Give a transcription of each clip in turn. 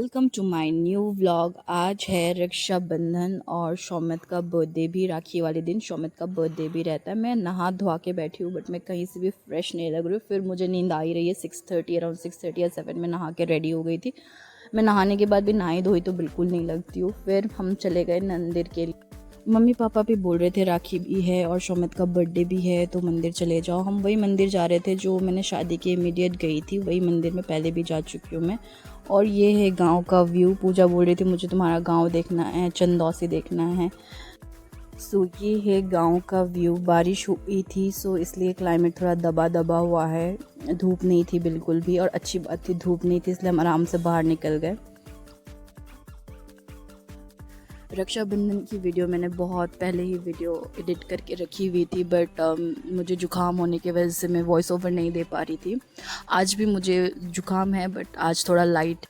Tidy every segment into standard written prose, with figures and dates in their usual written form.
Welcome to my new vlog. आज है रक्षाबंधन और शौमित का बर्थडे भी। राखी वाले दिन शौमित का बर्थडे भी रहता है। मैं नहा धोआ के बैठी हूँ बट मैं कहीं से भी फ्रेश नहीं लग रही हूँ। फिर मुझे नींद आ ही रही है। 6:30 अराउंड 6:30 या 7 में नहा के रेडी हो गई थी। मैं नहाने के बाद भी नहाई धोई तो बिल्कुल नहीं लगती हूँ। फिर हम चले गए मंदिर के लिए। मम्मी पापा भी बोल रहे थे राखी भी है और शौमित का बर्थडे भी है तो मंदिर चले जाओ। हम वही मंदिर जा रहे थे जो मैंने शादी के इमीडिएट गई थी। वही मंदिर में पहले भी जा चुकी हूँ मैं। और ये है गांव का व्यू। पूजा बोल रही थी मुझे तुम्हारा गांव देखना है, चंदौसी देखना है। सो ये है गांव का व्यू। बारिश हुई थी सो इसलिए क्लाइमेट थोड़ा दबा दबा हुआ है। धूप नहीं थी बिल्कुल भी, और अच्छी बात थी धूप नहीं थी, इसलिए हम आराम से बाहर निकल गए। रक्षाबंधन की वीडियो मैंने बहुत पहले ही वीडियो एडिट करके रखी हुई थी बट मुझे ज़ुकाम होने की वजह से मैं वॉइस ओवर नहीं दे पा रही थी। आज भी मुझे ज़ुकाम है बट आज थोड़ा लाइट,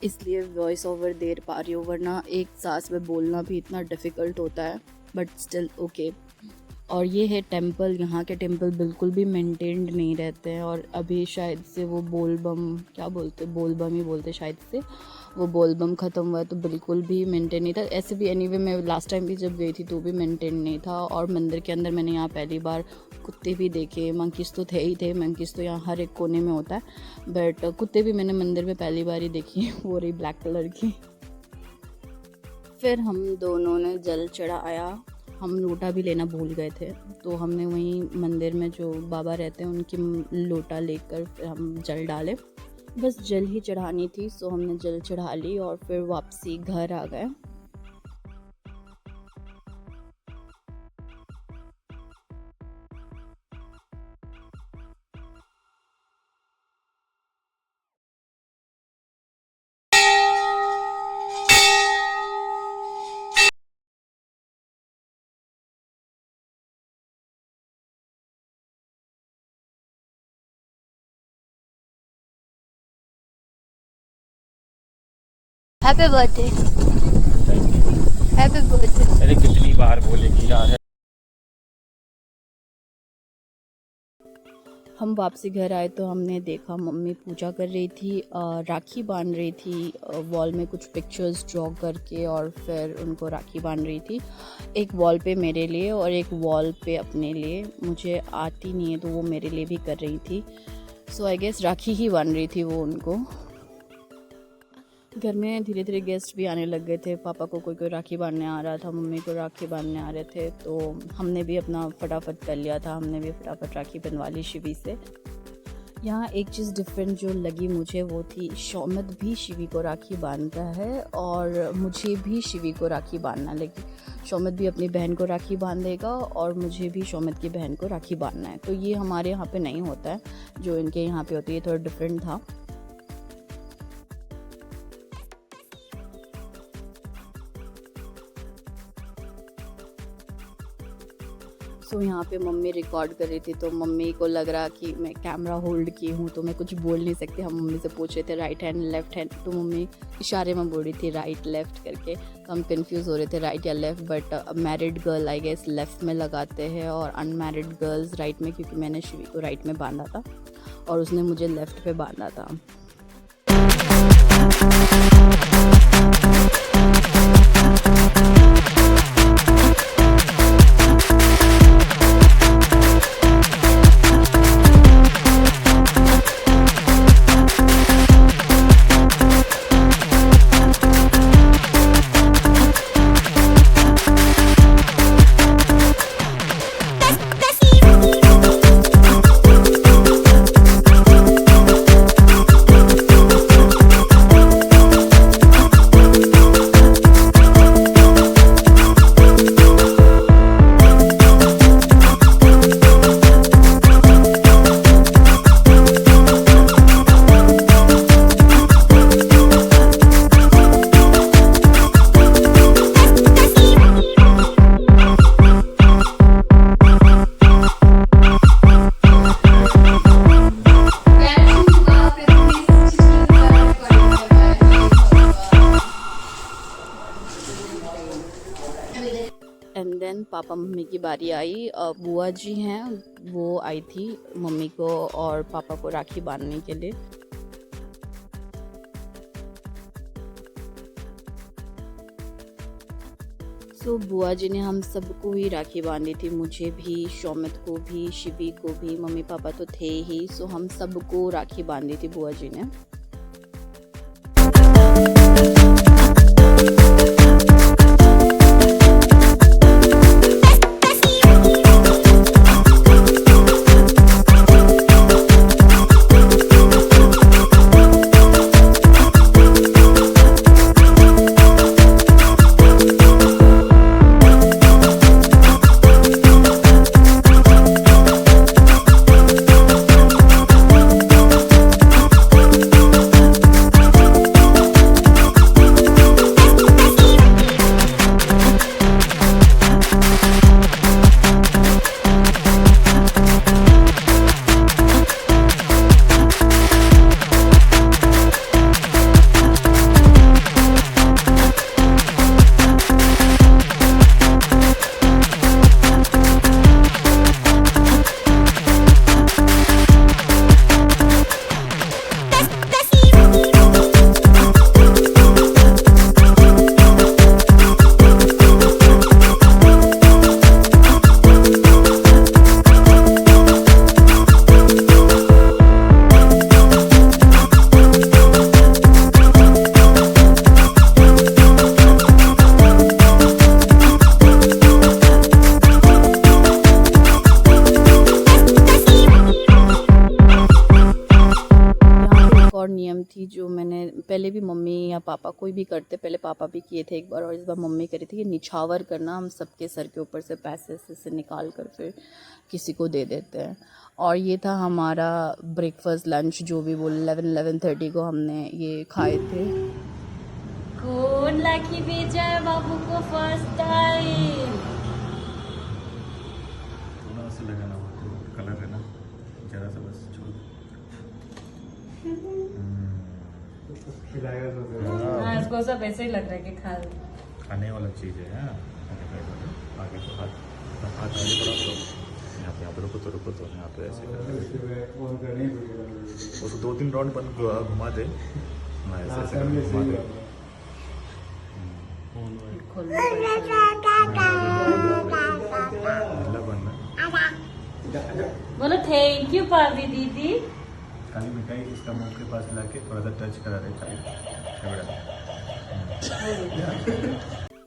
इसलिए वॉइस ओवर दे पा रही हूँ, वरना एक सांस में बोलना भी इतना डिफ़िकल्ट होता है बट स्टिल ओके। और ये है टेंपल। यहाँ के टेंपल बिल्कुल भी मेंटेन्ड नहीं रहते हैं और अभी शायद से वो बोलबम, क्या बोलते, बोलबम ही बोलते शायद से, वो बोलबम ख़त्म हुआ है तो बिल्कुल भी मेंटेन नहीं था। ऐसे भी एनीवे मैं लास्ट टाइम भी जब गई थी तो भी मेंटेन नहीं था। और मंदिर के अंदर मैंने यहाँ पहली बार कुत्ते भी देखे। मंकीज़ तो थे ही थे, मंकीज़ तो यहाँ हर एक कोने में होता है बट कुत्ते भी मैंने मंदिर में पहली बार ही देखी। वो रही ब्लैक कलर की। फिर हम दोनों ने जल चढ़ाया। हम लोटा भी लेना भूल गए थे तो हमने वहीं मंदिर में जो बाबा रहते हैं उनकी लोटा लेकर फिर हम जल डाले। बस जल ही चढ़ानी थी सो हमने जल चढ़ा ली और फिर वापसी घर आ गए। Happy birthday, happy birthday. अरे कितनी बार बोलेगी यार। हम वापसी घर आए तो हमने देखा मम्मी पूजा कर रही थी, राखी बांध रही थी वॉल में कुछ पिक्चर्स ड्रॉ करके, और फिर उनको राखी बांध रही थी। एक वॉल पे मेरे लिए और एक वॉल पे अपने लिए। मुझे आती नहीं है तो वो मेरे लिए भी कर रही थी। सो आई गेस राखी ही बांध रही थी वो उनको। घर में धीरे धीरे गेस्ट भी आने लग गए थे। पापा को कोई कोई राखी बांधने आ रहा था, मम्मी को राखी बांधने आ रहे थे तो हमने भी अपना फटाफट कर लिया था। हमने भी फटाफट राखी बनवा ली शिवी से। यहाँ एक चीज़ डिफरेंट जो लगी मुझे वो थी, शौमित भी शिवी को राखी बांधता है और मुझे भी शिवी को राखी बांधना लगी। शौमित भी अपनी बहन को राखी बांधेगा और मुझे भी शौमित की बहन को राखी बांधना है। तो ये हमारे यहाँ पे नहीं होता है, जो इनके यहाँ पे होती है। थोड़ा डिफरेंट था। सो यहाँ पे मम्मी रिकॉर्ड कर रही थी तो मम्मी को लग रहा कि मैं कैमरा होल्ड की हूँ तो मैं कुछ बोल नहीं सकती। हम मम्मी से पूछ रहे थे राइट हैंड लेफ्ट हैंड, तो मम्मी इशारे में बोल रही थी राइट लेफ्ट करके। तो हम कंफ्यूज हो रहे थे राइट या left, but married girl I guess left में लगाते हैं और अनमैरिड गर्ल्स राइट में, क्योंकि मैंने शिवी को राइट में बांधा था और उसने मुझे लेफ्ट पे बांधा था। एंड देन पापा मम्मी की बारी आई। बुआ जी हैं वो आई थी मम्मी को और पापा को राखी बांधने के लिए। तो बुआ जी ने हम सबको ही राखी बांधी थी, मुझे भी, शौमित को भी, शिवी को भी, मम्मी पापा तो थे ही, सो हम सबको राखी बांधी थी बुआ जी ने। और नियम थी जो मैंने पहले भी मम्मी या पापा कोई भी करते, पहले पापा भी किए थे एक बार और इस बार मम्मी करी थी, कि निछावर करना, हम सबके सर के ऊपर से पैसे से निकाल कर फिर किसी को दे देते हैं। और ये था हमारा ब्रेकफास्ट लंच, जो भी वो 11-11:30 को हमने ये खाए थे। कौन राखी भेजा है बाबू को फर्स्ट टाइम? थोड़ा सा लगाना होगा, कलर है ना, जरा सा बस छोड़। हाँ, इसको सब ऐसे ही लग रहा है कि खाने वाला चीज़ है। हाँ, आगे तो हाथ आगे बढ़ा तो यहाँ पे रुको तो यहाँ पे ऐसे वो तो 2-3 राउंड घुमा दे, ऐसे घुमा दे। बोलो थैंक यू भाभी दीदी। खाली मिठाई इसका मुंह के पास लाके थोड़ा सा टच करा दे खाली।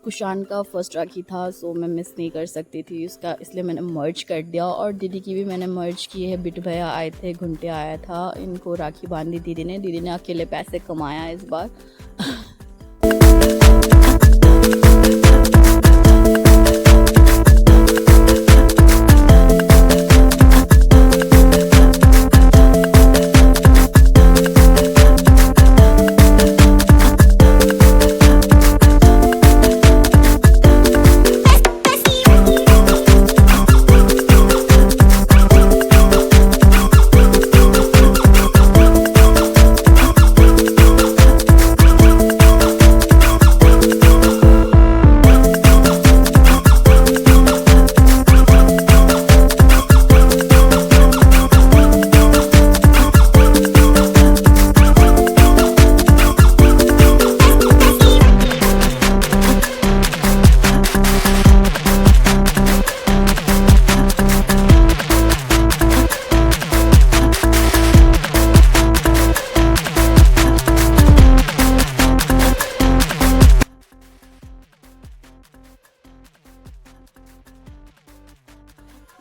कुशान का फर्स्ट राखी था, सो मैं मिस नहीं कर सकती थी उसका, इसलिए मैंने मर्ज कर दिया। और दीदी की भी मैंने मर्ज की है, बिट भैया आए थे, घुंटे आया था, इनको राखी बांधी दीदी ने अकेले पैसे कमाया इस बार।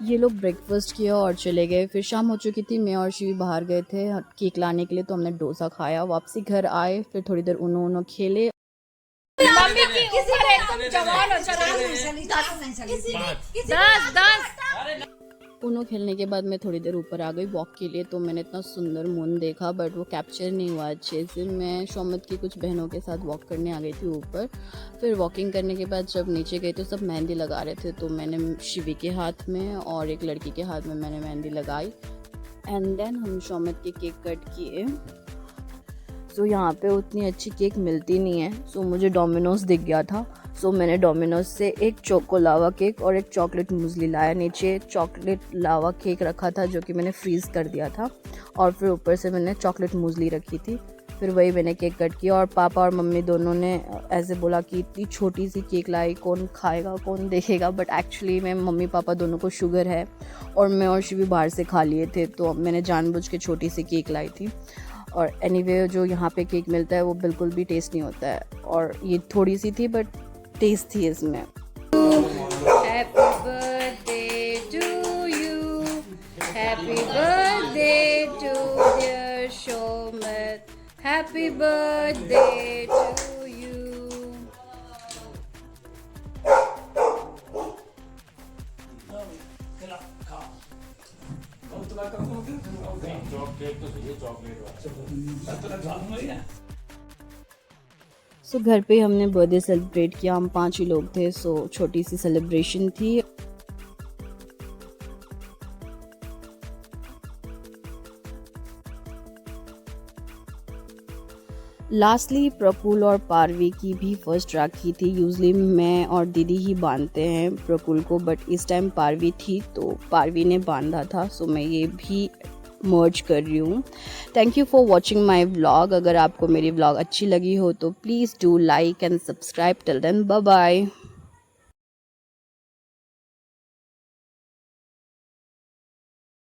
ये लोग ब्रेकफास्ट किया और चले गए। फिर शाम हो चुकी थी, मैं और शिवी बाहर गए थे केक लाने के लिए, तो हमने डोसा खाया, वापसी घर आए, फिर थोड़ी देर उनो खेले। उनो खेलने के बाद मैं थोड़ी देर ऊपर आ गई वॉक के लिए, तो मैंने इतना सुंदर मून देखा, बट वो कैप्चर नहीं हुआ अच्छे से। मैं शौमित की कुछ बहनों के साथ वॉक करने आ गई थी ऊपर। फिर वॉकिंग करने के बाद जब नीचे गई तो सब मेहंदी लगा रहे थे, तो मैंने शिवी के हाथ में और एक लड़की के हाथ में मैंने मेहंदी लगाई। एंड देन हम शौमित के केक कट किए। सो यहाँ पे उतनी अच्छी केक मिलती नहीं है, सो मुझे डोमिनोज दिख गया था, सो मैंने डोमिनोज से एक चोको लावा केक और एक चॉकलेट मूसली लाया। नीचे चॉकलेट लावा केक रखा था जो कि मैंने फ्रीज़ कर दिया था, और फिर ऊपर से मैंने चॉकलेट मूसली रखी थी। फिर वही मैंने केक कट किया और पापा और मम्मी दोनों ने ऐसे बोला कि इतनी छोटी सी केक लाई, कौन खाएगा कौन देखेगा, बट एक्चुअली में मम्मी पापा दोनों को शुगर है और मैं और शिवी बाहर से खा लिए थे, तो मैंने जानबूझ के छोटी सी केक लाई थी। और एनीवे जो यहाँ पे केक मिलता है वो बिल्कुल भी टेस्ट नहीं होता है, और ये थोड़ी सी थी बट टेस्ट थी इसमें। Happy birthday to you. Happy birthday to dear Shomat. Happy birthday to you. सो घर पे हमने बर्थडे सेलिब्रेट किया, हम 5 ही लोग थे, सो छोटी सी सेलिब्रेशन थी। लास्टली प्रकुल और पारवी की भी फर्स्ट राखी थी। यूजली मैं और दीदी ही बांधते हैं प्रकुल को, बट इस टाइम पारवी थी तो पारवी ने बांधा था, सो मैं ये भी मर्ज कर रही हूँ। Thank you for watching my vlog. अगर आपको मेरी व्लॉग अच्छी लगी हो तो please do like and subscribe. Till then bye bye.